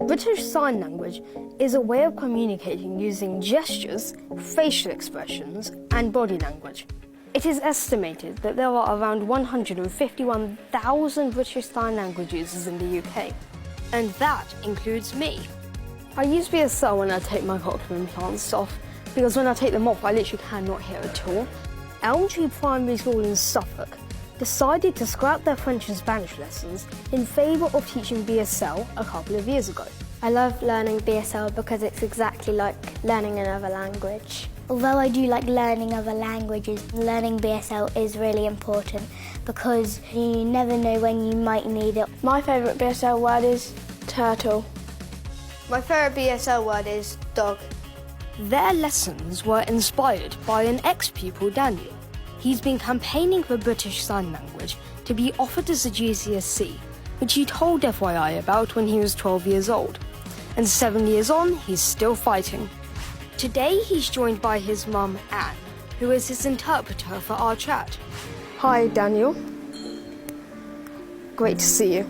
British Sign Language is a way of communicating using gestures, facial expressions, and body language. It is estimated that there are around 151,000 British Sign Language users in the UK, and that includes me. I use BSL when I take my cochlear implants off, because when I take them off I literally cannot hear at all. Elm Tree Primary School in Suffolk decided to scrap their French and Spanish lessons in favour of teaching BSL a couple of years ago. I love learning BSL because it's exactly like learning another language. Although I do like learning other languages, learning BSL is really important because you never know when you might need it. My favourite BSL word is turtle. My favourite BSL word is dog. Their lessons were inspired by an ex-pupil, Daniel. He's been campaigning for British Sign Language to be offered as a GCSE, which he told FYI about when he was 12 years old. And 7 years on, he's still fighting. Today, he's joined by his mum, Anne, who is his interpreter for our chat. Hi, Daniel. Great to see you.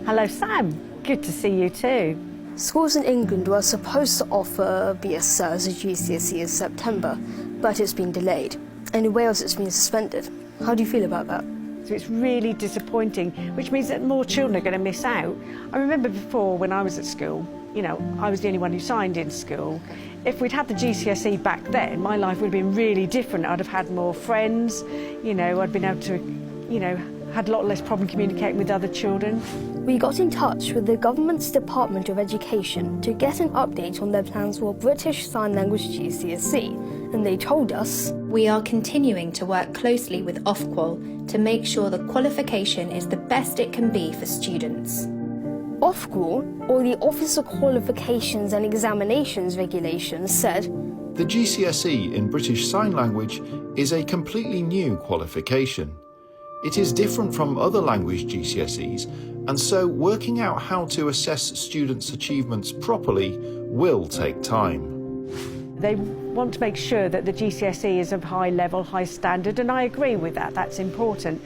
Hello, Sam. Good to see you too. Schools in England were supposed to offer BSL as a GCSE in September, but it's been delayed. And in Wales, it's been suspended. How do you feel about that? So it's really disappointing, which means that more children are going to miss out. I remember before when I was at school, you know, I was the only one who signed in school. If we'd had the GCSE back then, my life would have been really different. I'd have had more friends, you know, I'd been able to, you know, had a lot less problem communicating with other children. We got in touch with the government's Department of Education to get an update on their plans for British Sign Language GCSE, and they told us, "We are continuing to work closely with Ofqual to make sure the qualification is the best it can be for students." Ofqual, or the Office of Qualifications and Examinations Regulations, said, "The GCSE in British Sign Language is a completely new qualification. It is different from other language GCSEs, and so working out how to assess students' achievements properly will take time." They want to make sure that the GCSE is of high level, high standard, and I agree with that. That's important,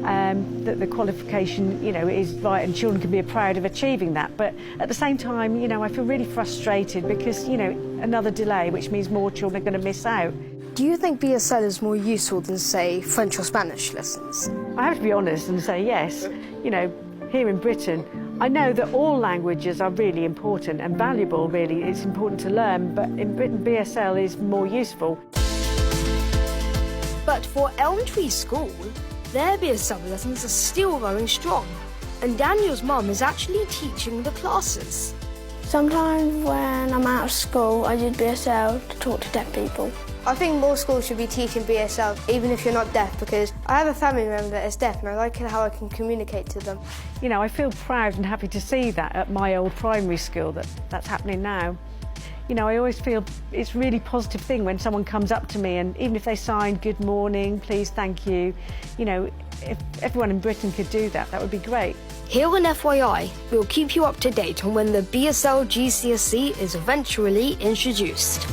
that the qualification, you know, is right and children can be proud of achieving that. But at the same time, you know, I feel really frustrated because, you know, another delay, which means more children are going to miss out. Do you think BSL is more useful than, say, French or Spanish lessons? I have to be honest and say yes. You know, here in Britain, I know that all languages are really important and valuable, really. It's important to learn, but in Britain, BSL is more useful. But for Elm Tree School, their BSL lessons are still going strong, and Daniel's mum is actually teaching the classes. Sometimes when I'm out of school, I use BSL to talk to deaf people. I think more schools should be teaching BSL, even if you're not deaf, because I have a family member that is deaf and I like how I can communicate to them. You know, I feel proud and happy to see that at my old primary school, that's happening now. You know, I always feel it's a really positive thing when someone comes up to me and even if they sign good morning, please, thank you, you know, if everyone in Britain could do that, that would be great. Here on FYI, we'll keep you up to date on when the BSL GCSE is eventually introduced.